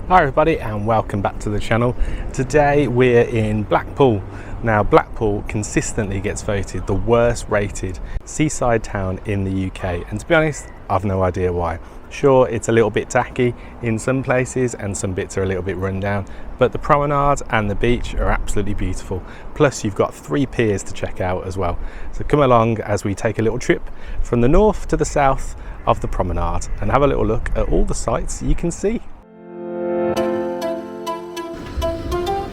Hi everybody and welcome back to the channel. Today we're in Blackpool. Now Blackpool consistently gets voted the worst rated seaside town in the UK, and to be honest I've no idea why. Sure, it's a little bit tacky in some places and some bits are a little bit run down, but the promenade and the beach are absolutely beautiful. Plus you've got 3 piers to check out as well. So come along as we take a little trip from the north to the south of the promenade and have a little look at all the sights you can see.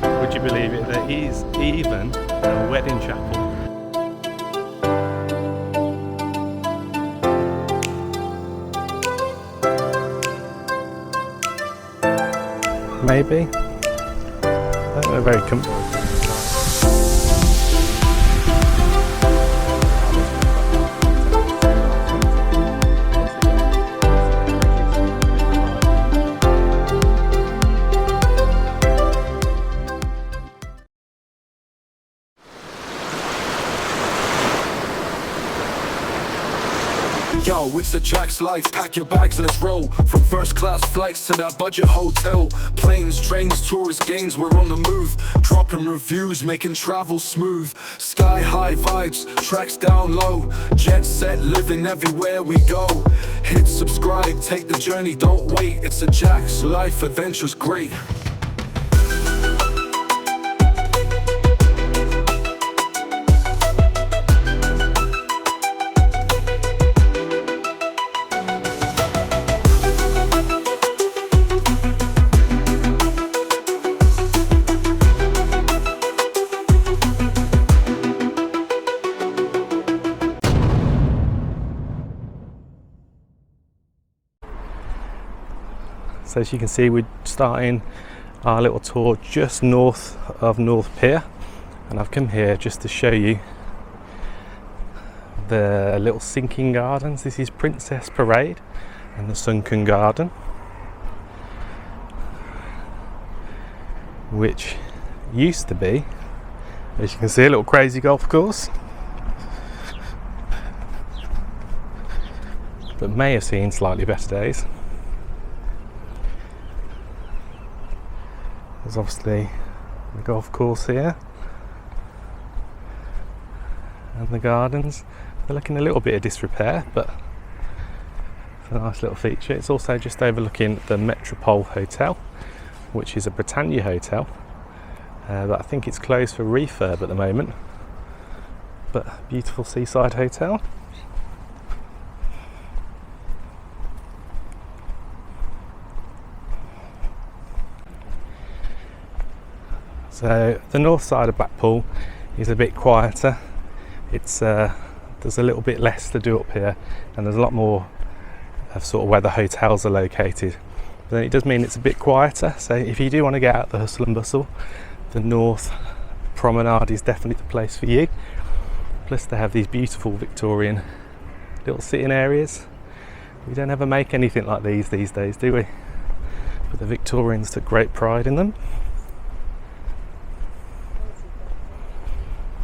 Would you believe it, there is even a wedding chapel. Maybe. I don't know, very comfortable. Yo, Itsajackslife, pack your bags, let's roll. From first class flights to that budget hotel. Planes, trains, tourist games, we're on the move. Dropping reviews, making travel smooth. Sky high vibes, tracks down low. Jet set, living everywhere we go. Hit subscribe, take the journey, don't wait. Itsajackslife, adventure's great. So as you can see, we're starting our little tour just north of South Pier, and I've come here just to show you the little sinking gardens. This is Princess Parade and the sunken garden, which used to be, as you can see, a little crazy golf course, but may have seen slightly better days. There's obviously the golf course here and the gardens. They're looking a little bit of disrepair, but it's a nice little feature. It's also just overlooking the Metropole Hotel, which is a Britannia hotel, but I think it's closed for refurb at the moment, but beautiful seaside hotel. So the north side of Blackpool is a bit quieter. It's there's a little bit less to do up here, and there's a lot more of sort of where the hotels are located. But then it does mean it's a bit quieter. So if you do want to get out the hustle and bustle, the north promenade is definitely the place for you. Plus they have these beautiful Victorian little sitting areas. We don't ever make anything like these days, do we? But the Victorians took great pride in them.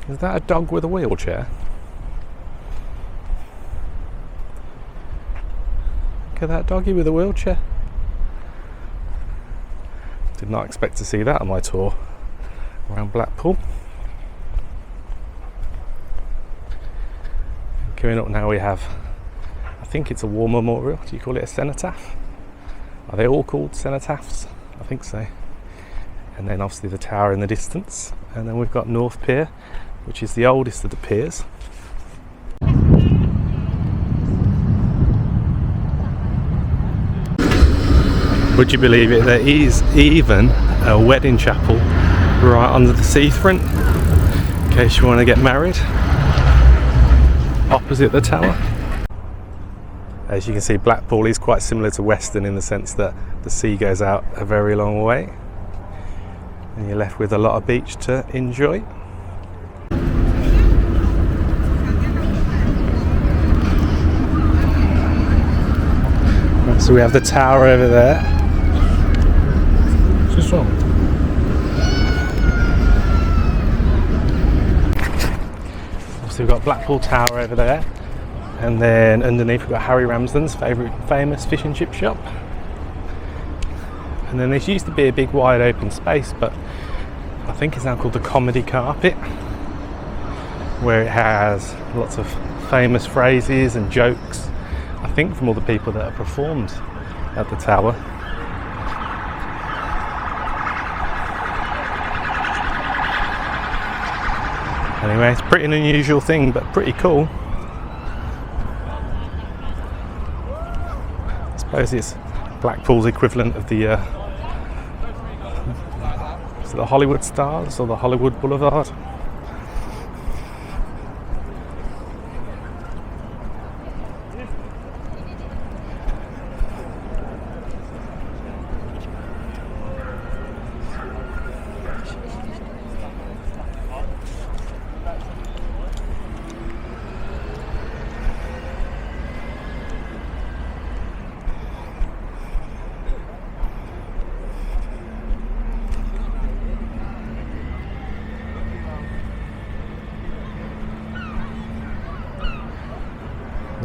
Is that a dog with a wheelchair? Look at that doggy with a wheelchair. Did not expect to see that on my tour around Blackpool. Coming up now we have, I think it's a war memorial. Do you call it a cenotaph? Are they all called cenotaphs? I think so. And then obviously the tower in the distance. And then we've got South Pier, which is the oldest of the piers. Would you believe it, there is even a wedding chapel right under the seafront, in case you want to get married, opposite the tower. As you can see, Blackpool is quite similar to Weston in the sense that the sea goes out a very long way and you're left with a lot of beach to enjoy. So we have the tower over there. What's this one? So we've got Blackpool Tower over there, and then underneath we've got Harry Ramsden's famous fish and chip shop. And then this used to be a big wide open space, but I think it's now called the Comedy Carpet, where it has lots of famous phrases and jokes, I think from all the people that have performed at the tower. Anyway, it's pretty an unusual thing, but pretty cool. I suppose it's Blackpool's equivalent of the is it the Hollywood Stars or the Hollywood Boulevard?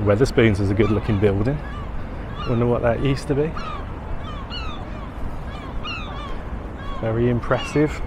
Weatherspoons is a good looking building. Wonder what that used to be. Very impressive.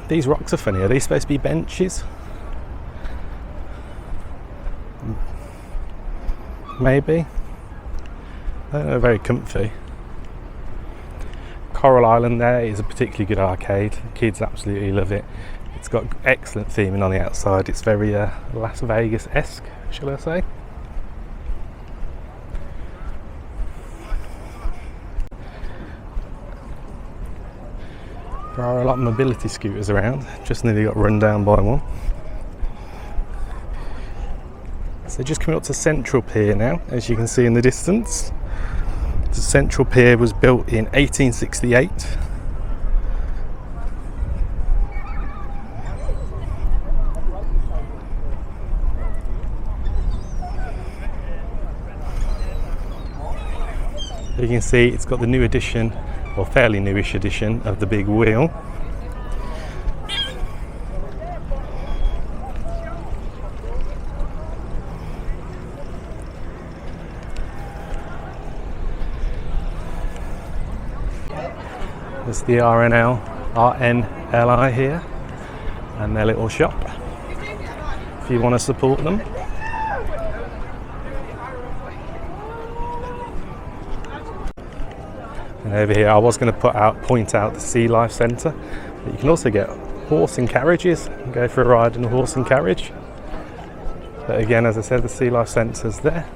These rocks are funny. Are they supposed to be benches? Maybe. I don't know, very comfy. Coral Island there is a particularly good arcade. Kids absolutely love it. It's got excellent theming on the outside. It's very Las Vegas-esque, shall I say. There are a lot of mobility scooters around. Just nearly got run down by one. So just coming up to Central Pier now, as you can see in the distance. The Central Pier was built in 1868. You can see it's got the new edition, or fairly newish edition, of the big wheel. There's the RNLI here, and their little shop, if you want to support them. And over here, I was going to point out the Sea Life Centre, but you can also get horse and carriages and go for a ride in a horse and carriage. But again, as I said, the Sea Life Centre's there,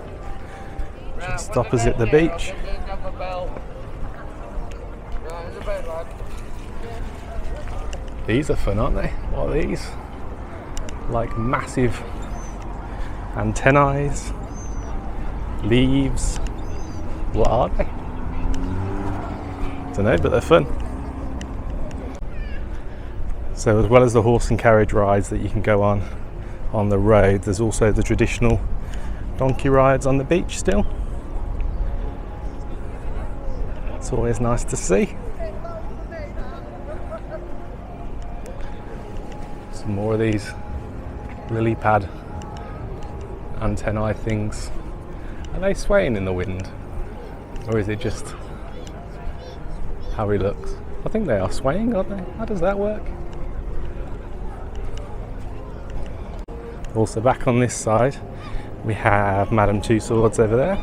just opposite the beach. These are fun, aren't they? What are these? Like massive antennae, leaves. What are they? Don't know, but they're fun. So as well as the horse and carriage rides that you can go on the road, there's also the traditional donkey rides on the beach still. It's always nice to see. Some more of these lily pad antennae things. Are they swaying in the wind? Or is it just how he looks? I think they are swaying, aren't they? How does that work? Also back on this side, we have Madame Tussauds over there.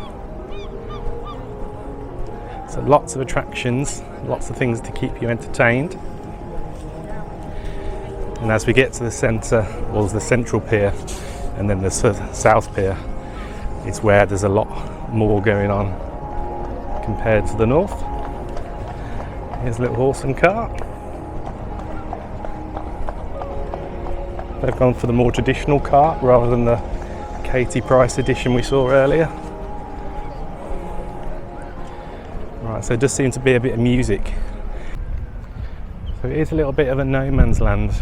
So lots of attractions, lots of things to keep you entertained. And as we get to the centre, well, there's the Central Pier, and then the South Pier, it's where there's a lot more going on compared to the north. Here's a little horse and cart. They've gone for the more traditional cart rather than the Katie Price edition we saw earlier. Right, so it does seem to be a bit of music. So it is a little bit of a no man's land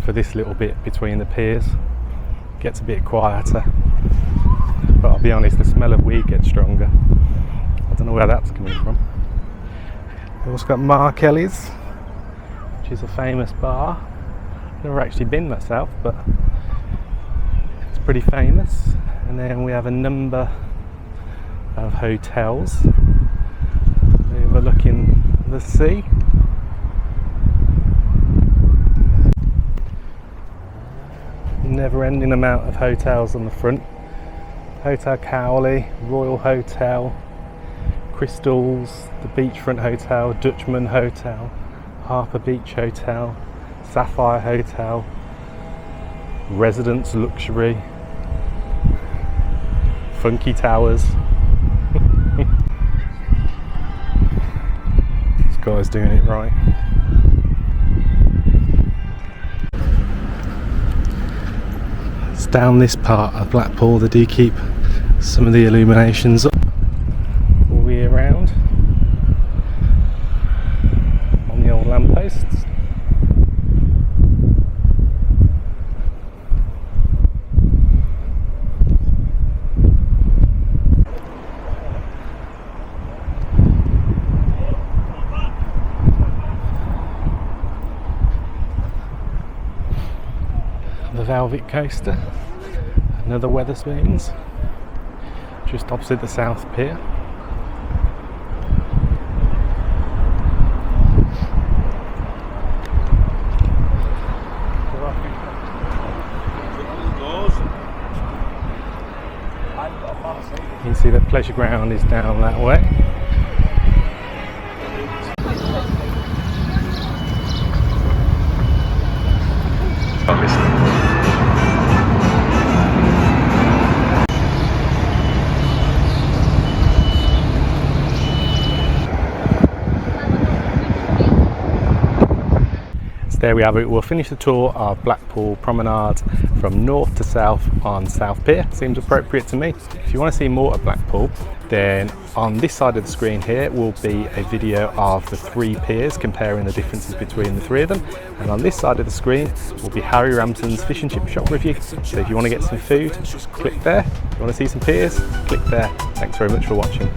for this little bit between the piers. Gets a bit quieter, but I'll be honest, the smell of weed gets stronger. I don't know where that's coming from. We've also got Mark Ellie's, which is a famous bar. Never actually been myself, but it's pretty famous. And then we have a number of hotels overlooking the sea. Never-ending amount of hotels on the front. Hotel Cowley, Royal Hotel, Crystals, the Beachfront Hotel, Dutchman Hotel, Harper Beach Hotel, Sapphire Hotel, Residence Luxury, Funky Towers. This guy's doing it right. It's down this part of Blackpool they do keep some of the illuminations up all year round on the old lampposts. The Velvet Coaster, another Wetherspoons, just opposite the South Pier. You can see the pleasure ground is down that way. There we have it. We'll finish the tour of Blackpool Promenade from north to south on South Pier. Seems appropriate to me. If you want to see more of Blackpool, then on this side of the screen here will be a video of the three piers, comparing the differences between the three of them. And on this side of the screen will be Harry Ramsden's fish and chip shop review. So if you want to get some food, click there. If you want to see some piers, click there. Thanks very much for watching.